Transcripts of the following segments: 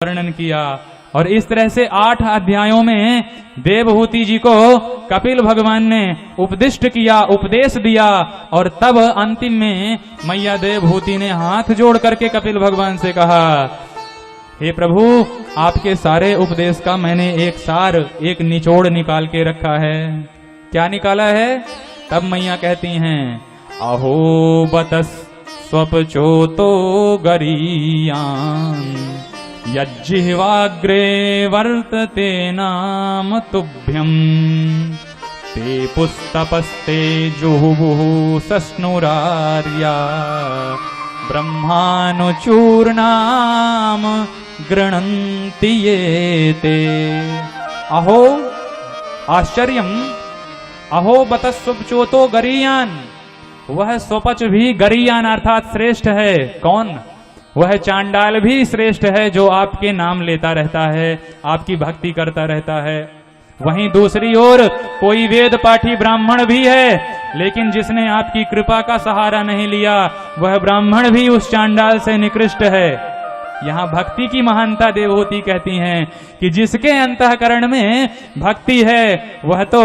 वर्णन किया। और इस तरह से 8 अध्यायों में देवहूति जी को कपिल भगवान ने उपदिष्ट किया, उपदेश दिया। और तब अंतिम में मैया देवहूति ने हाथ जोड़ करके कपिल भगवान से कहा, हे प्रभु, आपके सारे उपदेश का मैंने एक सार, एक निचोड़ निकाल के रखा है। क्या निकाला है? तब मैया कहती हैं, अहो बतस स्वपचोतो गरीयान यज्जिह्वाग्रे वर्तते नाम तुभ्यं ते पुस्तपस्ते जुहुः सस्नुरार्या ब्रह्मानुचूर्णाम गृह्णन्ति ये ते। अहो आश्चर्यम, अहो बतस्वपचोतो गरीयान, वह स्वपच भी गरीयान अर्थात श्रेष्ठ है। कौन? वह चांडाल भी श्रेष्ठ है जो आपके नाम लेता रहता है, आपकी भक्ति करता रहता है। वहीं दूसरी ओर कोई वेद पाठी ब्राह्मण भी है, लेकिन जिसने आपकी कृपा का सहारा नहीं लिया, वह ब्राह्मण भी उस चांडाल से निकृष्ट है। यहाँ भक्ति की महानता देवहूति कहती हैं कि जिसके अंतःकरण में भक्ति है वह तो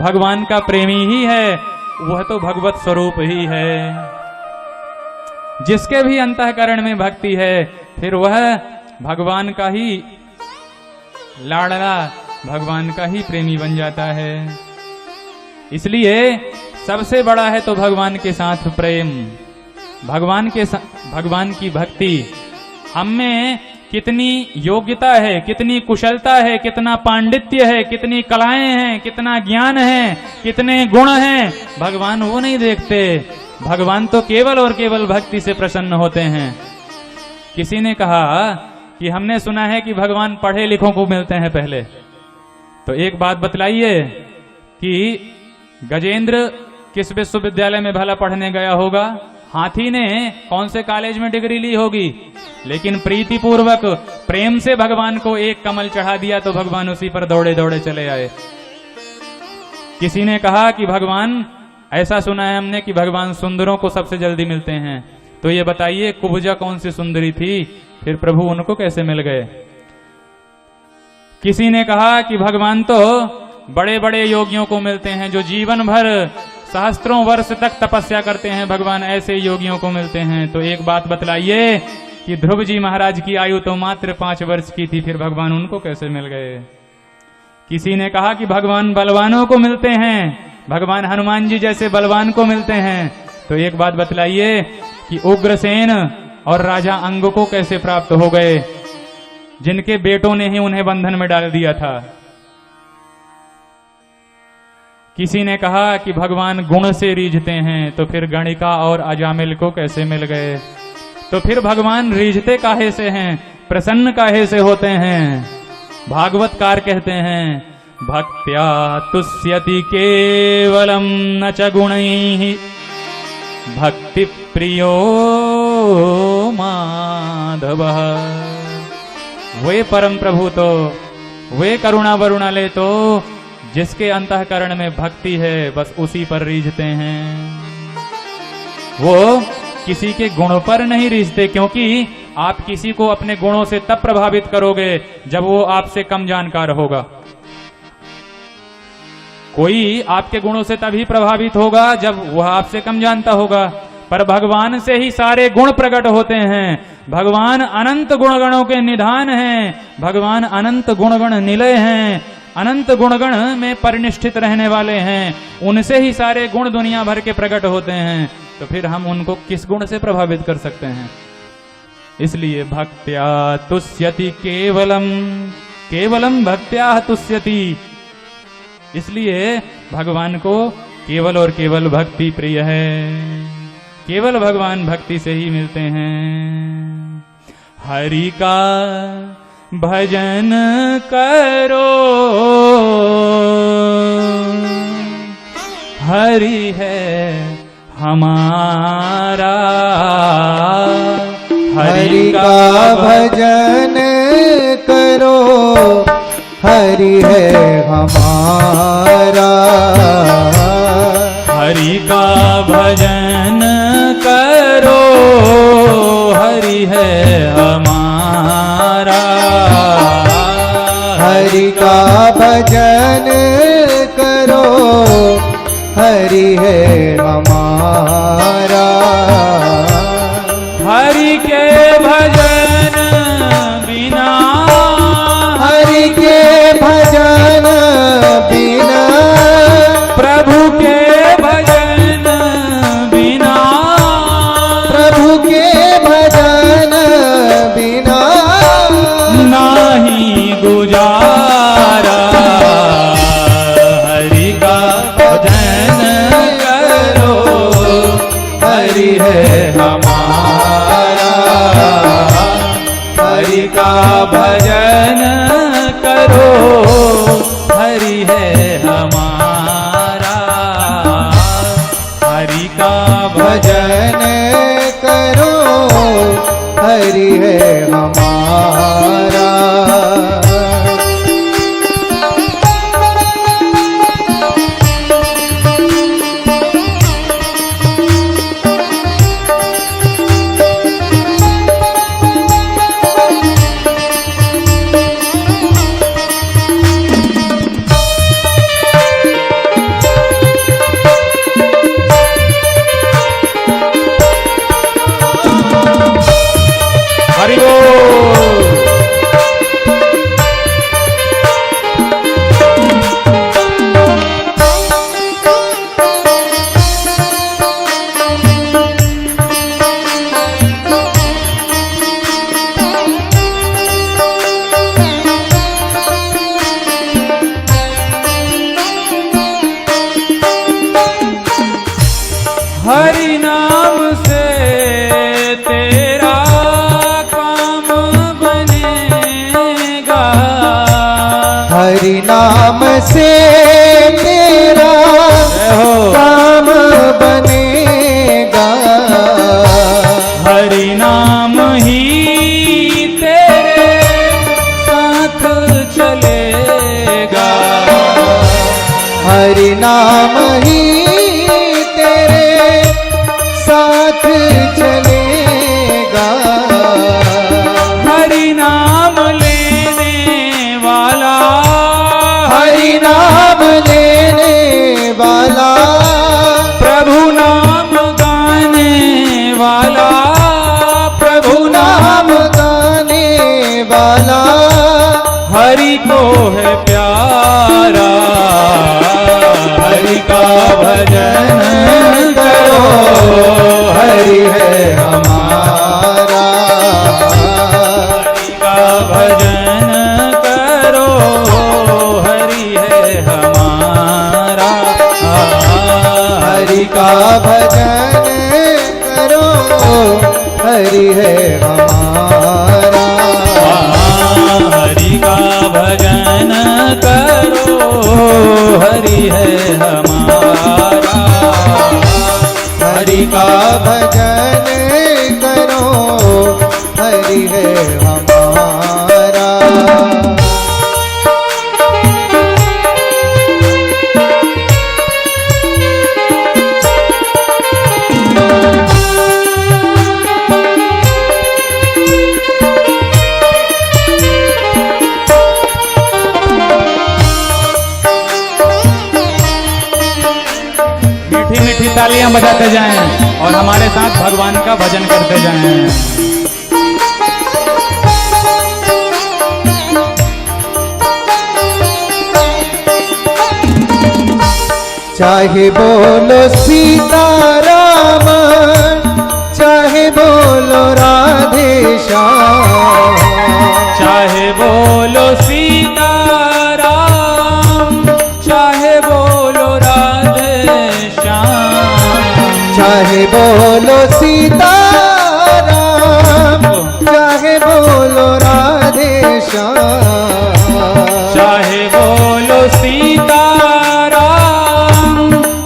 भगवान का प्रेमी ही है, वह तो भगवत स्वरूप ही है। जिसके भी अंतःकरण में भक्ति है फिर वह भगवान का ही लाडला, भगवान का ही प्रेमी बन जाता है। इसलिए सबसे बड़ा है तो भगवान के साथ प्रेम, भगवान की भक्ति। हम में कितनी योग्यता है, कितनी कुशलता है, कितना पांडित्य है, कितनी कलाएं हैं, कितना ज्ञान है, कितने गुण हैं, भगवान वो नहीं देखते। भगवान तो केवल और केवल भक्ति से प्रसन्न होते हैं। किसी ने कहा कि हमने सुना है कि भगवान पढ़े लिखों को मिलते हैं पहले। तो एक बात बतलाइए कि गजेंद्र किस विश्वविद्यालय में भला पढ़ने गया होगा? हाथी ने कौन से कॉलेज में डिग्री ली होगी? लेकिन प्रीति पूर्वक प्रेम से भगवान को एक कमल चढ़ा दिया तो भगवान उसी पर दौड़े दौड़े चले आए। किसी ने कहा कि भगवान, ऐसा सुना है हमने कि भगवान सुंदरों को सबसे जल्दी मिलते हैं। तो ये बताइए कुब्जा कौन सी सुंदरी थी, फिर प्रभु उनको कैसे मिल गए? किसी ने कहा कि भगवान तो बड़े बड़े योगियों को मिलते हैं जो जीवन भर सहस्त्रों वर्ष तक तपस्या करते हैं, भगवान ऐसे योगियों को मिलते हैं। तो एक बात बतलाइए कि ध्रुव जी महाराज की आयु तो मात्र 5 वर्ष की थी, फिर भगवान उनको कैसे मिल गए? किसी ने कहा कि भगवान बलवानों को मिलते हैं, भगवान हनुमान जी जैसे बलवान को मिलते हैं। तो एक बात बतलाइए कि उग्रसेन और राजा अंग को कैसे प्राप्त हो गए, जिनके बेटों ने ही उन्हें बंधन में डाल दिया था। किसी ने कहा कि भगवान गुण से रीझते हैं, तो फिर गणिका और अजामिल को कैसे मिल गए? तो फिर भगवान रीझते काहे से हैं, प्रसन्न काहे से होते हैं? भागवतकार कहते हैं, भक्त्या तुष्यति केवलम न च गुणैः भक्ति प्रियो माधवः। वे परम प्रभु तो, वे करुणा वरुणालय तो जिसके अंतःकरण में भक्ति है बस उसी पर रीझते हैं। वो किसी के गुणों पर नहीं रीझते, क्योंकि आप किसी को अपने गुणों से तब प्रभावित करोगे जब वो आपसे कम जानकार होगा। कोई आपके गुणों से तभी प्रभावित होगा जब वह आपसे कम जानता होगा। पर भगवान से ही सारे गुण प्रकट होते हैं। भगवान अनंत गुणगणों के निधान हैं, भगवान अनंत गुणगण निलय हैं, अनंत गुणगण में परिनिष्ठित रहने वाले हैं। उनसे ही सारे गुण दुनिया भर के प्रकट होते हैं। तो फिर हम उनको किस गुण से प्रभावित कर सकते हैं? इसलिए भक्त्या तुष्यति केवलम, केवलम भक्त्या तुष्यति। इसलिए भगवान को केवल और केवल भक्ति प्रिय है, केवल भगवान भक्ति से ही मिलते हैं। हरि का भजन करो, हरि है हमारा, हरि का भजन करो, हरि है हमारा। हरि का भजन करो, हरि है हमारा। हरि का भजन करो, हरि है हमारा। हरि के भजन बिना, हरि के भजन बिना, प्रभु के भजन बिना, प्रभु के भजन बिना नाही गुजारा। हरि का भजन करो, हरि है हमारा। हरि का भजन करो, हरि है हमारा। हरि का भजन करो, हरि है हमारा। हरि बोल। हरि नाम से तेरा काम बनेगा। हरि नाम से तेरा काम बनेगा। हरि नाम ही तेरे साथ चलेगा। हरि नाम ही तेरे साथ चलेगा। हरि नाम लेने वाला, हरि नाम लेने वाला, प्रभु नाम गाने वाला, प्रभु नाम गाने वाला, हरि को है प्यारा। हरि का भजन करो, हरि है हमारा। हरि का भजन करो, हरि है हमारा। हरि का भजन करो, हरि है हमारा। हरि का भजन करो, हरि है हमारा। हरि का भजन करो, हरि है हमारा। मीठी मीठी तालियां बजाते जाएं और हमारे साथ भगवान का भजन करते जाएं। चाहे बोलो सीताराम, चाहे बोलो राधे श्याम। चाहे बोलो सीताराम, चाहे बोलो राधे श्याम। चाहे बोलो सीताराम, चाहे बोलो राधे श्याम। चाहे बोलो सीताराम,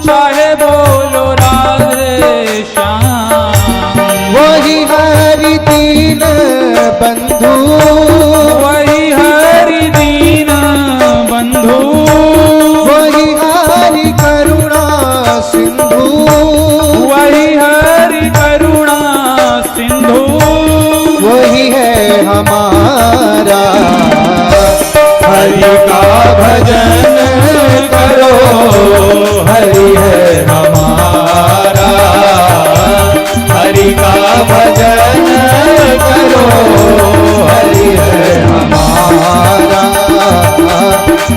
चाहे बोलो राधे श्याम। वही हरि दीन बंधु, वही हरि दीन बंधु, वही हरि करुणा सिंधु, वही हरि करुणा सिंधु। वही है हमारा। करो हरि है हमारा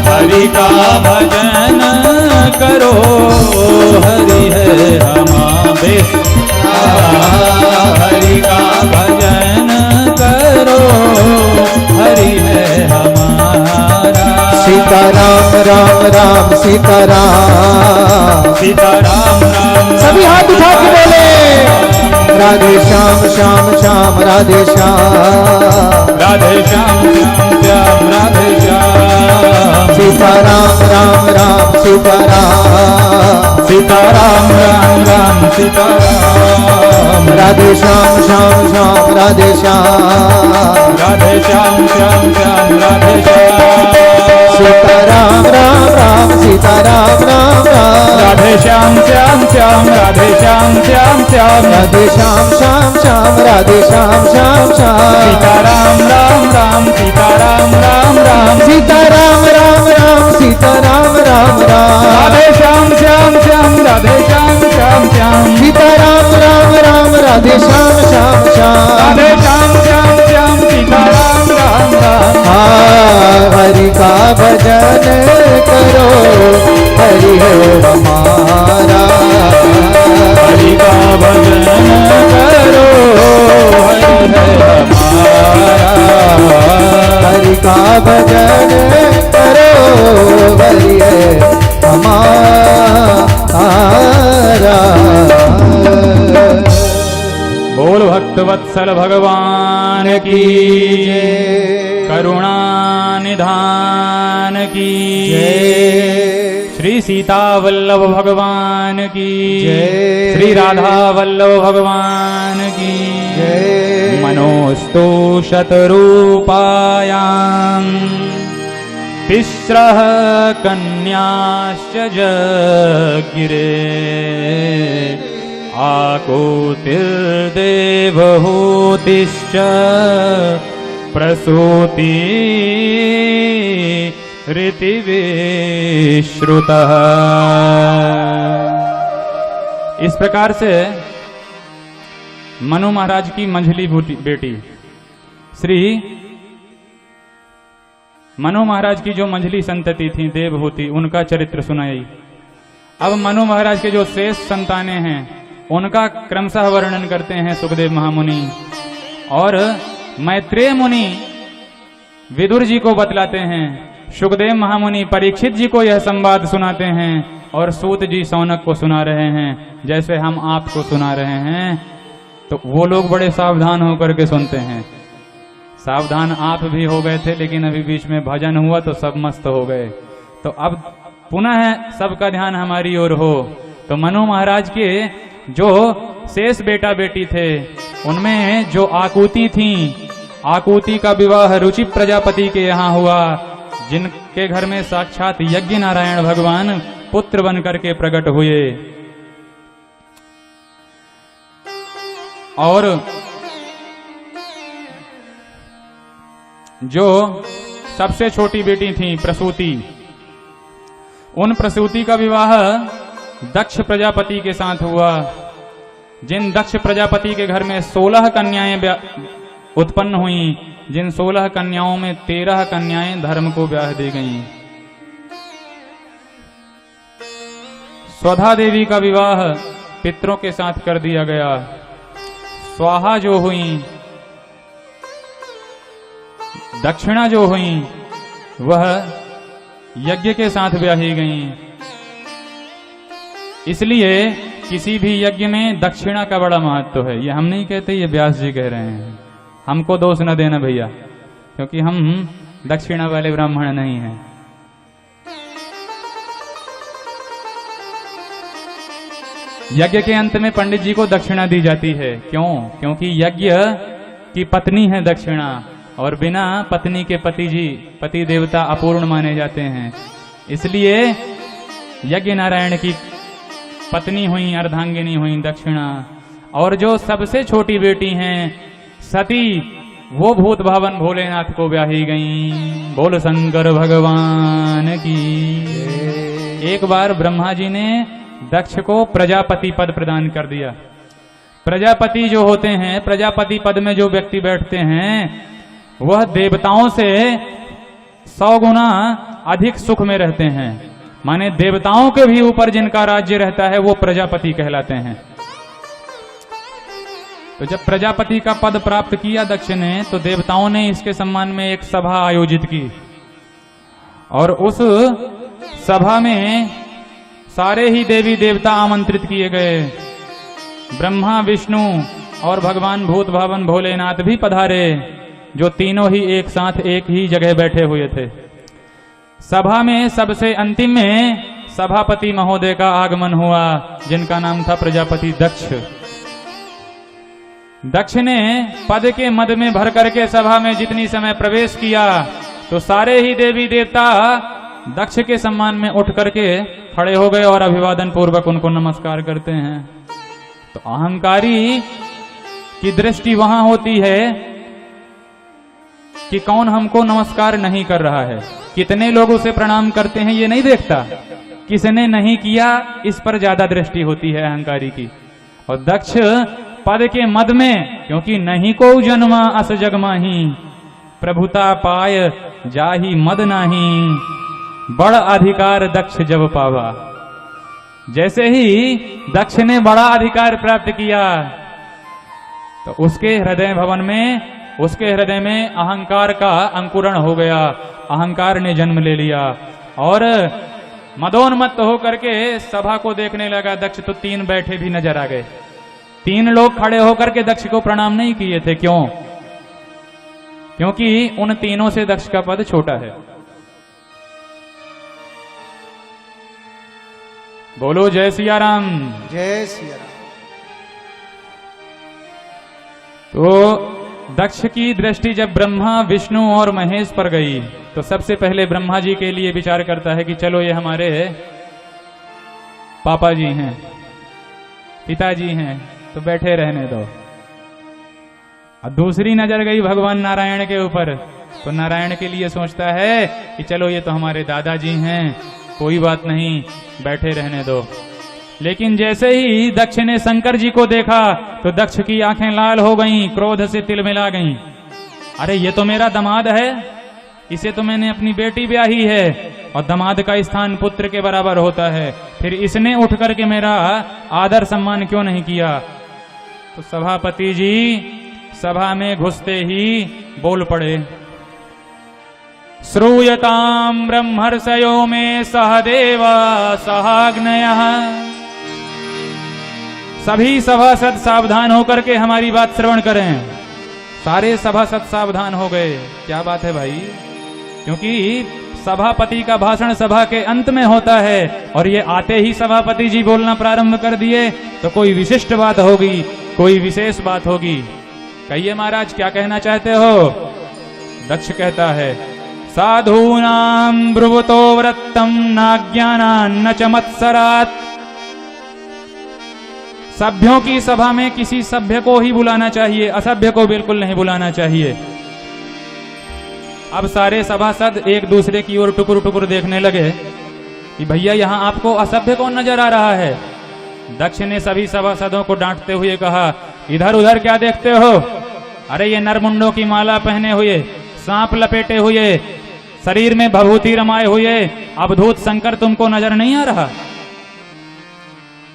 हरि का भजन करो हरि है हमारे हरि का भजन करो हरि है हमारा सीताराम राम राम सीताराम सीताराम राम सभी हाथ उठा के बोले राधे श्याम श्याम श्याम राधे श्याम राधे श्याम श्याम श्याम राधे श्याम सीताराम राम राम सीताराम सीताराम राम राम सीताराम राधे श्याम श्याम श्याम राधे श्याम राधे श्याम श्याम श्याम राधे श्याम सीताराम राम राम सीताराम राम राम राधे श्याम श्याम श्याम राधे श्याम श्याम श्याम राधे श्याम श्याम श्याम राधे श्याम श्याम श्याम सीताराम राम राम सीताराम राम राम सीताराम राम राम सीताराम राम राम राधे श्याम श्याम श्याम राधे श्याम श्याम श्याम सीताराम राम राम राधे श्याम श्याम श्याम राधे श्याम श्याम श्याम सीताराम राम राम हरि का भजन करो हरि है हमारा हरि का भजन करो हरि है हमारा हरि का भजन करो हरि है हमारा बोल भक्त वत्सल भगवान की करुणा निधान की श्री सीता वल्लभ भगवान की श्री राधा वल्लभ भगवान की मनोस्तु शतरूपायां तिस्रः कन्याश्च जगिरे आकुतिर्देवहूतिश्च प्रसूति ऋतिविश्रुतः। इस प्रकार से मनु महाराज की मंझली बेटी श्री मनु महाराज की जो मंझली संतति थी देवहूति, उनका चरित्र सुनाई। अब मनु महाराज के जो शेष संतानें हैं उनका क्रमशः वर्णन करते हैं सुखदेव महामुनि, और मैत्रेय मुनि विदुर जी को बतलाते हैं, सुखदेव महामुनि परीक्षित जी को यह संवाद सुनाते हैं, और सूत जी सौनक को सुना रहे हैं जैसे हम आपको सुना रहे हैं। तो वो लोग बड़े सावधान होकर के सुनते हैं। सावधान आप भी हो गए थे, लेकिन अभी बीच में भजन हुआ तो सब मस्त हो गए। तो अब पुनः सबका ध्यान हमारी ओर हो। तो मनु महाराज के जो शेष बेटा बेटी थे उनमें जो आकुति थी, आकुति का विवाह रुचि प्रजापति के यहाँ हुआ, जिनके घर में साक्षात यज्ञ नारायण भगवान पुत्र बन करके प्रकट हुए। और जो सबसे छोटी बेटी थी प्रसूति, उन प्रसूति का विवाह दक्ष प्रजापति के साथ हुआ। जिन दक्ष प्रजापति के घर में 16 कन्याएं उत्पन्न हुई, जिन 16 कन्याओं में 13 कन्याएं धर्म को ब्याह दी गईं। स्वधा देवी का विवाह पितरों के साथ कर दिया गया। स्वाहा जो हुई, दक्षिणा जो हुई, वह यज्ञ के साथ ब्याही गईं। इसलिए किसी भी यज्ञ में दक्षिणा का बड़ा महत्व है। ये हम नहीं कहते, ये व्यास जी कह रहे हैं। हमको दोष न देना भैया, क्योंकि हम दक्षिणा वाले ब्राह्मण नहीं हैं। यज्ञ के अंत में पंडित जी को दक्षिणा दी जाती है। क्यों? क्योंकि यज्ञ की पत्नी है दक्षिणा, और बिना पत्नी के पति देवता अपूर्ण माने जाते हैं। इसलिए यज्ञ नारायण की पत्नी हुई, अर्धांगिनी हुई दक्षिणा। और जो सबसे छोटी बेटी हैं सती, वो भूत भावन भोलेनाथ को ब्याही गईं। बोल शंकर भगवान की। एक बार ब्रह्मा जी ने दक्ष को प्रजापति पद प्रदान कर दिया। प्रजापति जो होते हैं, प्रजापति पद में जो व्यक्ति बैठते हैं, वह देवताओं से 100 गुना अधिक सुख में रहते हैं। माने देवताओं के भी ऊपर जिनका राज्य रहता है वो प्रजापति कहलाते हैं। तो जब प्रजापति का पद प्राप्त किया दक्ष ने, तो देवताओं ने इसके सम्मान में एक सभा आयोजित की और उस सभा में सारे ही देवी देवता आमंत्रित किए गए। ब्रह्मा, विष्णु और भगवान भूत भावन भोलेनाथ भी पधारे, जो तीनों ही एक साथ एक ही जगह बैठे हुए थे। सभा में सबसे अंतिम में सभापति महोदय का आगमन हुआ, जिनका नाम था प्रजापति दक्ष। दक्ष ने पद के मद में भर करके सभा में जितनी समय प्रवेश किया, तो सारे ही देवी देवता दक्ष के सम्मान में उठ करके खड़े हो गए और अभिवादन पूर्वक उनको नमस्कार करते हैं। तो अहंकारी की दृष्टि वहां होती है कि कौन हमको नमस्कार नहीं कर रहा है, कितने लोग उसे प्रणाम करते हैं ये नहीं देखता, किसने नहीं किया इस पर ज्यादा दृष्टि होती है अहंकारी की। और दक्ष पद के मद में, क्योंकि नहीं को जन्मा अस जग माही, प्रभुता पाय जाही मद नाही, बड़ अधिकार दक्ष जब पावा। जैसे ही दक्ष ने बड़ा अधिकार प्राप्त किया, तो उसके हृदय भवन में, उसके हृदय में अहंकार का अंकुरण हो गया, अहंकार ने जन्म ले लिया और मदोन्मत्त होकर के सभा को देखने लगा। दक्ष तो 3 बैठे भी नजर आ गए। 3 लोग खड़े होकर के दक्ष को प्रणाम नहीं किए थे। क्यों? क्योंकि उन तीनों से दक्ष का पद छोटा है। बोलो जय सिया राम। जय सिया राम। तो दक्ष की दृष्टि जब ब्रह्मा, विष्णु और महेश पर गई, तो सबसे पहले ब्रह्मा जी के लिए विचार करता है कि चलो ये हमारे पापा जी हैं, पिताजी हैं, तो बैठे रहने दो। और दूसरी नजर गई भगवान नारायण के ऊपर, तो नारायण के लिए सोचता है कि चलो ये तो हमारे दादाजी हैं, कोई बात नहीं, बैठे रहने दो। लेकिन जैसे ही दक्ष ने शंकर जी को देखा, तो दक्ष की आंखें लाल हो गईं, क्रोध से तिलमिला गईं। अरे ये तो मेरा दामाद है, इसे तो मैंने अपनी बेटी ब्याही है, और दामाद का स्थान पुत्र के बराबर होता है, फिर इसने उठ करके मेरा आदर सम्मान क्यों नहीं किया? तो सभापति जी सभा में घुसते ही बोल पड़े, श्रूयताम ब्रह्मर्षयो में सहदेवा सहाग्नयः। सभी सभासद सावधान होकर के हमारी बात श्रवण करें। सारे सभासद सावधान हो गए। क्या बात है भाई? क्योंकि सभापति का भाषण सभा के अंत में होता है, और ये आते ही सभापति जी बोलना प्रारंभ कर दिए, तो कोई विशिष्ट बात होगी, कोई विशेष बात होगी। कहिए महाराज, क्या कहना चाहते हो? दक्ष कहता है, साधूनां ब्रुवतो व्रतम नाज्ञानान्न च मत्सरात्। सभ्यों की सभा में किसी सभ्य को ही बुलाना चाहिए, असभ्य को बिल्कुल नहीं बुलाना चाहिए। अब सारे सभासद एक दूसरे की ओर टुकुर टुकुर देखने लगे कि भैया यहां आपको असभ्य कौन नजर आ रहा है? दक्ष ने सभी सभासदों को डांटते हुए कहा, इधर उधर क्या देखते हो? अरे ये नरमुंडों की माला पहने हुए, सांप लपेटे हुए, शरीर में भभूति रमाए हुए अवधूत शंकर तुमको नजर नहीं आ रहा?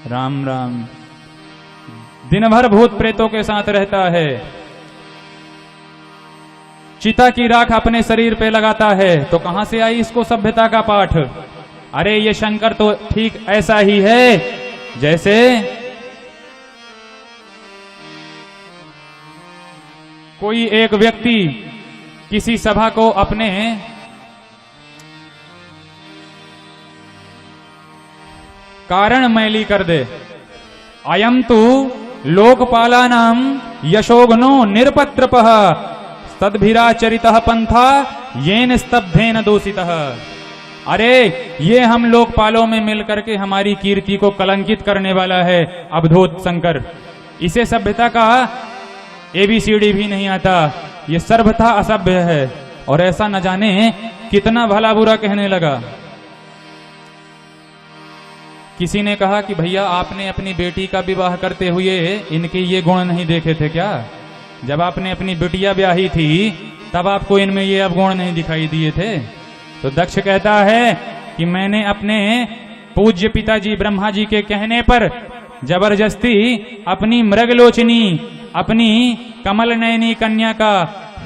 राम राम। दिन भर भूत प्रेतों के साथ रहता है, चिता की राख अपने शरीर पे लगाता है, तो कहां से आई इसको सभ्यता का पाठ? अरे ये शंकर तो ठीक ऐसा ही है जैसे कोई एक व्यक्ति किसी सभा को अपने कारण मैली कर दे। अयम तो लोकपालानाम यशोगनो निरपत्रपः तद्भिराचरितः पंथा येन स्तब्धेन दोषितः। अरे ये हम लोकपालों में मिलकर के हमारी कीर्ति को कलंकित करने वाला है अवधूत शंकर। इसे सभ्यता का एबीसीडी भी नहीं आता, ये सर्वथा असभ्य है, और ऐसा न जाने कितना भला बुरा कहने लगा। किसी ने कहा कि भैया आपने अपनी बेटी का विवाह करते हुए इनके ये गुण नहीं देखे थे क्या? जब आपने अपनी बिटिया ब्याही थी तब आपको इनमें ये अवगुण नहीं दिखाई दिए थे? तो दक्ष कहता है कि मैंने अपने पूज्य पिताजी ब्रह्मा जी के कहने पर जबरदस्ती अपनी मृगलोचनी, अपनी कमल नयनी कन्या का,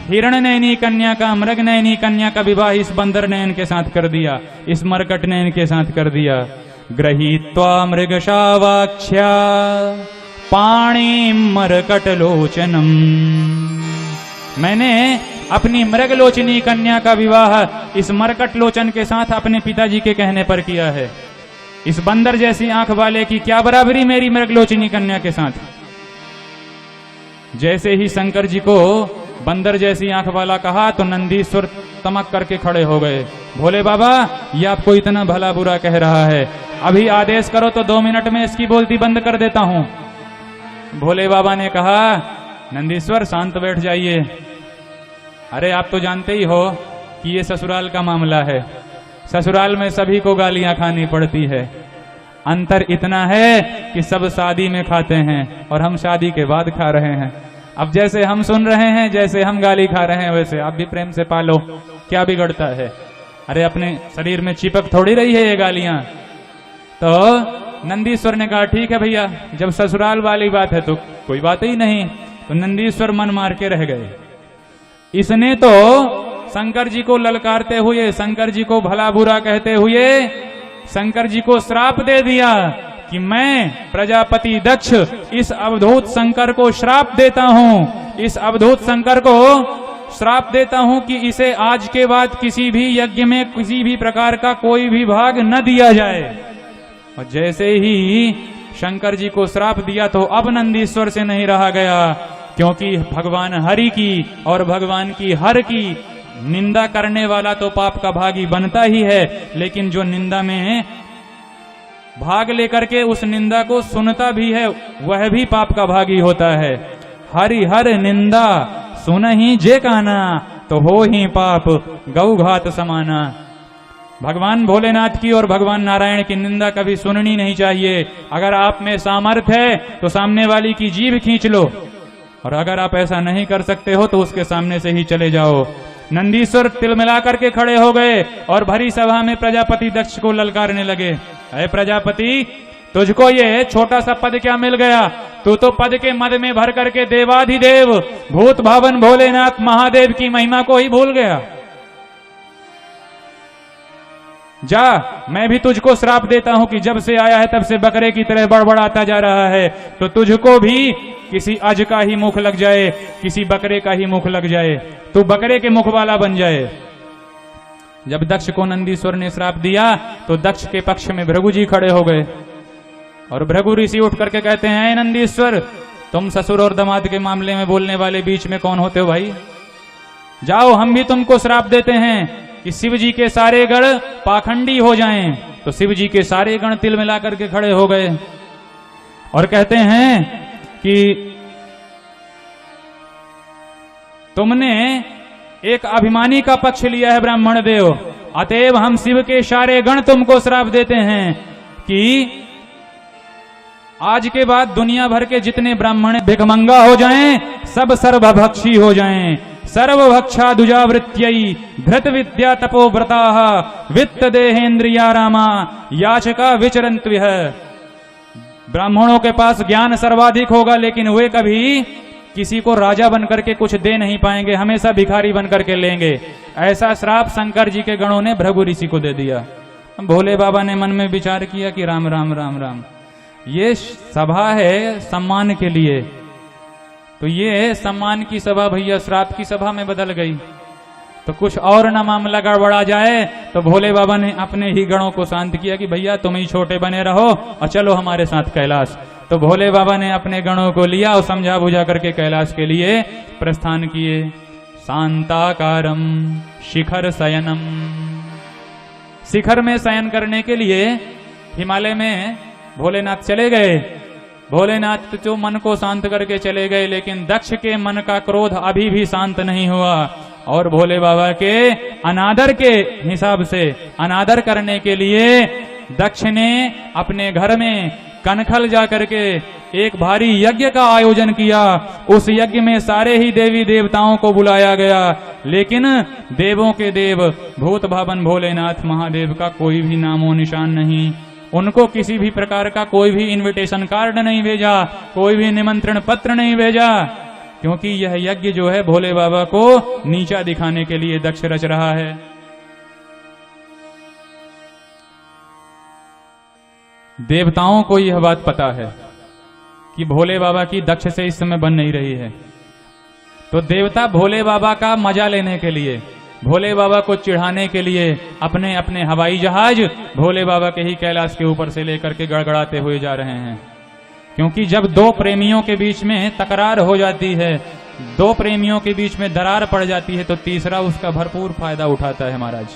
हिरण नयनी कन्या का, मृग नयनी कन्या का विवाह इस बंदर नयन के साथ कर दिया, इस मरकट नयन के साथ कर दिया। गृहीत्वा मृगशावाक्ष्या पाणी मरकट लोचनम, मैंने अपनी मृगलोचनी कन्या का विवाह इस मरकट लोचन के साथ अपने पिताजी के कहने पर किया है। इस बंदर जैसी आंख वाले की क्या बराबरी मेरी मृगलोचनी कन्या के साथ। जैसे ही शंकर जी को बंदर जैसी आंख वाला कहा तो नंदीश्वर तमक करके खड़े हो गए। भोले बाबा, ये आपको इतना भला बुरा कह रहा है, अभी आदेश करो तो 2 मिनट में इसकी बोलती बंद कर देता हूं। भोले बाबा ने कहा, नंदीश्वर शांत बैठ जाइए। अरे आप तो जानते ही हो कि ये ससुराल का मामला है, ससुराल में सभी को गालियां खानी पड़ती है। अंतर इतना है कि सब शादी में खाते हैं और हम शादी के बाद खा रहे हैं। अब जैसे हम सुन रहे हैं, जैसे हम गाली खा रहे हैं, वैसे आप भी प्रेम से पालो, क्या बिगड़ता है? अरे अपने शरीर में चिपक थोड़ी रही है ये गालियां। तो नंदीश्वर ने कहा ठीक है भैया, जब ससुराल वाली बात है तो कोई बात ही नहीं। तो नंदीश्वर मन मार के रह गए। इसने तो शंकर जी को ललकारते हुए, शंकर जी को भला बुरा कहते हुए शंकर जी को श्राप दे दिया कि मैं प्रजापति दक्ष इस अवधूत शंकर को श्राप देता हूं, इस अवधूत शंकर को श्राप देता हूं कि इसे आज के बाद किसी भी यज्ञ में किसी भी प्रकार का कोई भी भाग न दिया जाए। और जैसे ही शंकर जी को श्राप दिया तो अब नंदीश्वर से नहीं रहा गया, क्योंकि भगवान हरि की और भगवान की हर की निंदा करने वाला तो पाप का भागी बनता ही है, लेकिन जो निंदा में भाग लेकर के उस निंदा को सुनता भी है वह भी पाप का भागी होता है। हरि हर निंदा सुन ही जे काना, तो हो ही पाप गौ घात समाना। भगवान भोलेनाथ की और भगवान नारायण की निंदा कभी सुननी नहीं चाहिए। अगर आप में सामर्थ्य है तो सामने वाली की जीभ खींच लो, और अगर आप ऐसा नहीं कर सकते हो तो उसके सामने से ही चले जाओ। नंदीश्वर तिलमिला करके खड़े हो गए और भरी सभा में प्रजापति दक्ष को ललकारने लगे। अरे प्रजापति, तुझको ये छोटा सा पद क्या मिल गया? तू तो पद के मद में भर करके देवाधिदेव भूत भावन भोलेनाथ महादेव की महिमा को ही भूल गया। जा, मैं भी तुझको श्राप देता हूं कि जब से आया है तब से बकरे की तरह बड़बड़ाता जा रहा है, तो तुझको भी किसी अज का ही मुख लग जाए, किसी बकरे का ही मुख लग जाए, तू बकरे के मुख वाला बन जाए। जब दक्ष को नंदीश्वर ने श्राप दिया तो दक्ष के पक्ष में भृगु जी खड़े हो गए, और भृगु ऋषि उठ करके कहते हैं, नंदीश्वर, तुम ससुर और दामाद के मामले में बोलने वाले बीच में कौन होते हो भाई? जाओ, हम भी तुमको श्राप देते हैं कि शिव जी के सारे गण पाखंडी हो जाएं। तो शिव जी के सारे गण तिल मिला करके खड़े हो गए और कहते हैं कि तुमने एक अभिमानी का पक्ष लिया है ब्राह्मण देव, अतएव हम शिव के सारे गण तुमको श्राप देते हैं कि आज के बाद दुनिया भर के जितने ब्राह्मण भिखमंगा हो जाएं, सब सर्वभक्षी हो जाएं। सर्वभक्षा दुजावृत्यई धृत विद्या तपोव्रताः वित्त देहेन्द्रिया रामा याचका विचरन्त्विह। ब्राह्मणों के पास ज्ञान सर्वाधिक होगा, लेकिन वे कभी किसी को राजा बनकर के कुछ दे नहीं पाएंगे, हमेशा भिखारी बनकर के लेंगे। ऐसा श्राप शंकर जी के गणों ने भृगु ऋषि को दे दिया। भोले बाबा ने मन में विचार किया कि राम राम राम राम, ये सभा है सम्मान के लिए, तो ये सम्मान की सभा भैया श्राप की सभा में बदल गई, तो कुछ और न मामला गड़बड़ा जाए। तो भोले बाबा ने अपने ही गणों को शांत किया कि भैया तुम ही छोटे बने रहो और चलो हमारे साथ कैलाश। तो भोले बाबा ने अपने गणों को लिया और समझा बुझा करके कैलाश के लिए प्रस्थान किए। शांताकारम शिखर शयनम, शिखर में शयन करने के लिए हिमालय में भोलेनाथ चले गए। भोलेनाथ जो मन को शांत करके चले गए, लेकिन दक्ष के मन का क्रोध अभी भी शांत नहीं हुआ, और भोले बाबा के अनादर के हिसाब से, अनादर करने के लिए दक्ष ने अपने घर में कनखल जाकर के एक भारी यज्ञ का आयोजन किया। उस यज्ञ में सारे ही देवी देवताओं को बुलाया गया, लेकिन देवों के देव भूत भावन भोलेनाथ महादेव का कोई भी नामो निशान नहीं। उनको किसी भी प्रकार का कोई भी इनविटेशन कार्ड नहीं भेजा, कोई भी निमंत्रण पत्र नहीं भेजा, क्योंकि यह यज्ञ जो है भोले बाबा को नीचा दिखाने के लिए दक्ष रच रहा है। देवताओं को यह बात पता है कि भोले बाबा की दक्ष से इस समय बन नहीं रही है, तो देवता भोले बाबा का मजा लेने के लिए, भोले बाबा को चिढ़ाने के लिए अपने अपने हवाई जहाज भोले बाबा के ही कैलाश के ऊपर से लेकर के गड़गड़ाते हुए जा रहे हैं। क्योंकि जब दो प्रेमियों के बीच में तकरार हो जाती है, दो प्रेमियों के बीच में दरार पड़ जाती है, तो तीसरा उसका भरपूर फायदा उठाता है महाराज।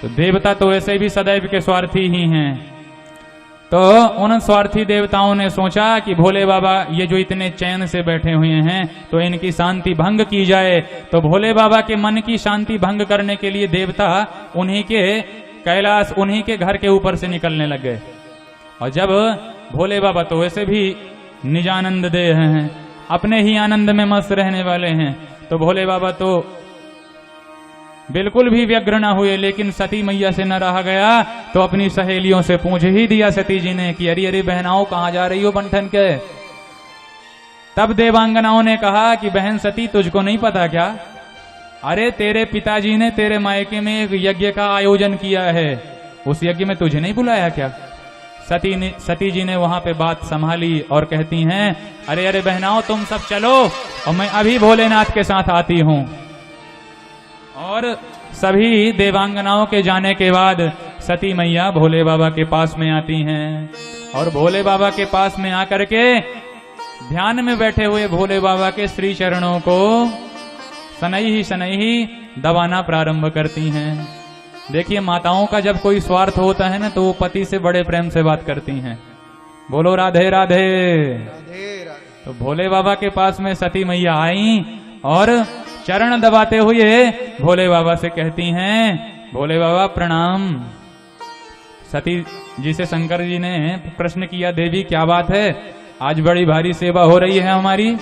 तो देवता तो वैसे भी सदैव के स्वार्थी ही हैं। तो उन स्वार्थी देवताओं ने सोचा कि भोले बाबा ये जो इतने चैन से बैठे हुए हैं, तो इनकी शांति भंग की जाए। तो भोले बाबा के मन की शांति भंग करने के लिए देवता उन्हीं के कैलाश, उन्हीं के घर के ऊपर से निकलने लग गए। और जब भोले बाबा तो वैसे भी निजानंद देह हैं, अपने ही आनंद में मस्त रहने वाले हैं, तो भोले बाबा तो बिल्कुल भी व्यग्र न हुए। लेकिन सती मैया से न रहा गया, तो अपनी सहेलियों से पूछ ही दिया सती जी ने कि अरे अरे बहनाओं, कहां जा रही हो बंठन के। तब देवांगनाओं ने कहा कि बहन सती, तुझको नहीं पता क्या? अरे तेरे पिताजी ने तेरे मायके में एक यज्ञ का आयोजन किया है, उस यज्ञ में तुझे नहीं बुलाया क्या? सती जी ने वहां पे बात संभाली और कहती हैं, अरे अरे बहनाओं, तुम सब चलो और मैं अभी भोलेनाथ के साथ आती हूं। और सभी देवांगनाओं के जाने के बाद सती मैया भोले बाबा के पास में आती हैं, और भोले बाबा के पास में आकर के ध्यान में बैठे हुए भोले बाबा के श्री चरणों को शनैः ही दबाना प्रारंभ करती हैं। देखिए, माताओं का जब कोई स्वार्थ होता है ना, तो वो पति से बड़े प्रेम से बात करती हैं। बोलो राधे राधे। तो भोले बाबा के पास में सती मैया आई और चरण दबाते हुए भोले बाबा से कहती हैं, भोले बाबा प्रणाम। सती जी से शंकर जी ने प्रश्न किया, देवी क्या बात है, आज बड़ी भारी सेवा हो रही है हमारी।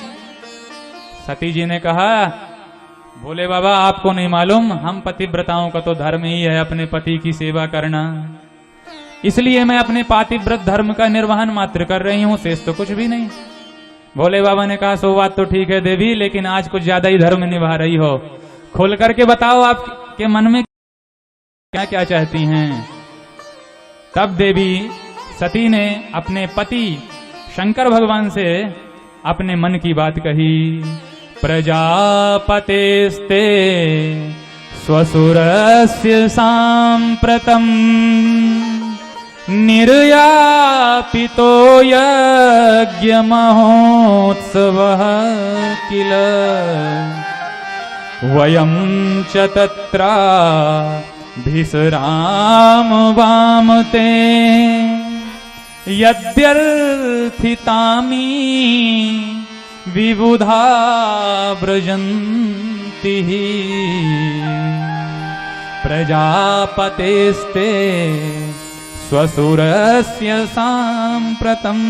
सती जी ने कहा, भोले बाबा आपको नहीं मालूम, हम पतिव्रताओं का तो धर्म ही है अपने पति की सेवा करना, इसलिए मैं अपने पातिव्रत धर्म का निर्वहन मात्र कर रही हूं, शेष तो कुछ भी नहीं। भोले बाबा ने कहा, सो बात तो ठीक है देवी, लेकिन आज कुछ ज्यादा ही धर्म निभा रही हो, खोल करके बताओ आपके मन में क्या क्या चाहती हैं। तब देवी सती ने अपने पति शंकर भगवान से अपने मन की बात कही। प्रजापतेस्ते स्वसुरस्य सांप्रतम् निर्यापितो यज्ञ महोत्सवः किल वयं च तत्रा भिसराम वामते यद्यर्थितामी विबुधा व्रजन्ति प्रजापतेस्ते स्वसुरस्य सांप्रतम्।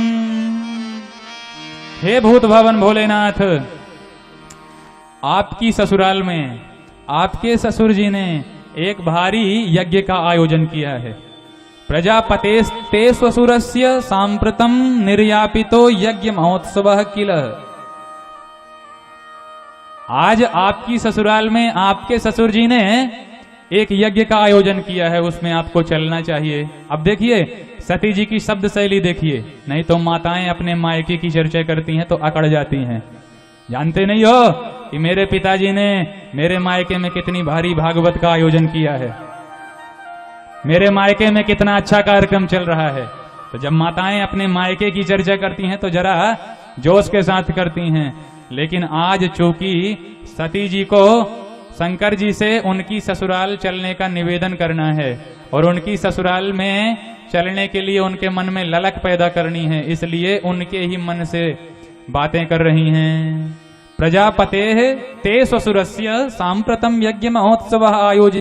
हे भूत भवन भोलेनाथ, आपकी ससुराल में आपके ससुर जी ने एक भारी यज्ञ का आयोजन किया है। प्रजापतेस्ते स्वसुरस्य सांप्रतम् निर्यापितो यज्ञ महोत्सवः किल। आज आपकी ससुराल में आपके ससुर जी ने एक यज्ञ का आयोजन किया है, उसमें आपको चलना चाहिए। अब देखिए सती जी की शब्द शैली देखिए, नहीं तो माताएं अपने मायके की चर्चा करती हैं तो अकड़ जाती हैं। जानते नहीं हो कि मेरे पिताजी ने मेरे मायके में कितनी भारी भागवत का आयोजन किया है, मेरे मायके में कितना अच्छा कार्यक्रम चल रहा है। तो जब माताएं अपने मायके की चर्चा करती हैं तो जरा जोश के साथ करती हैं। लेकिन आज चूंकि सती जी को शंकर जी से उनकी ससुराल चलने का निवेदन करना है और उनकी ससुराल में चलने के लिए उनके मन में ललक पैदा करनी है, इसलिए उनके ही मन से बातें कर रही हैं। प्रजापते ते स्वसुरस्य सांप्रतम यज्ञ महोत्सव आयोजित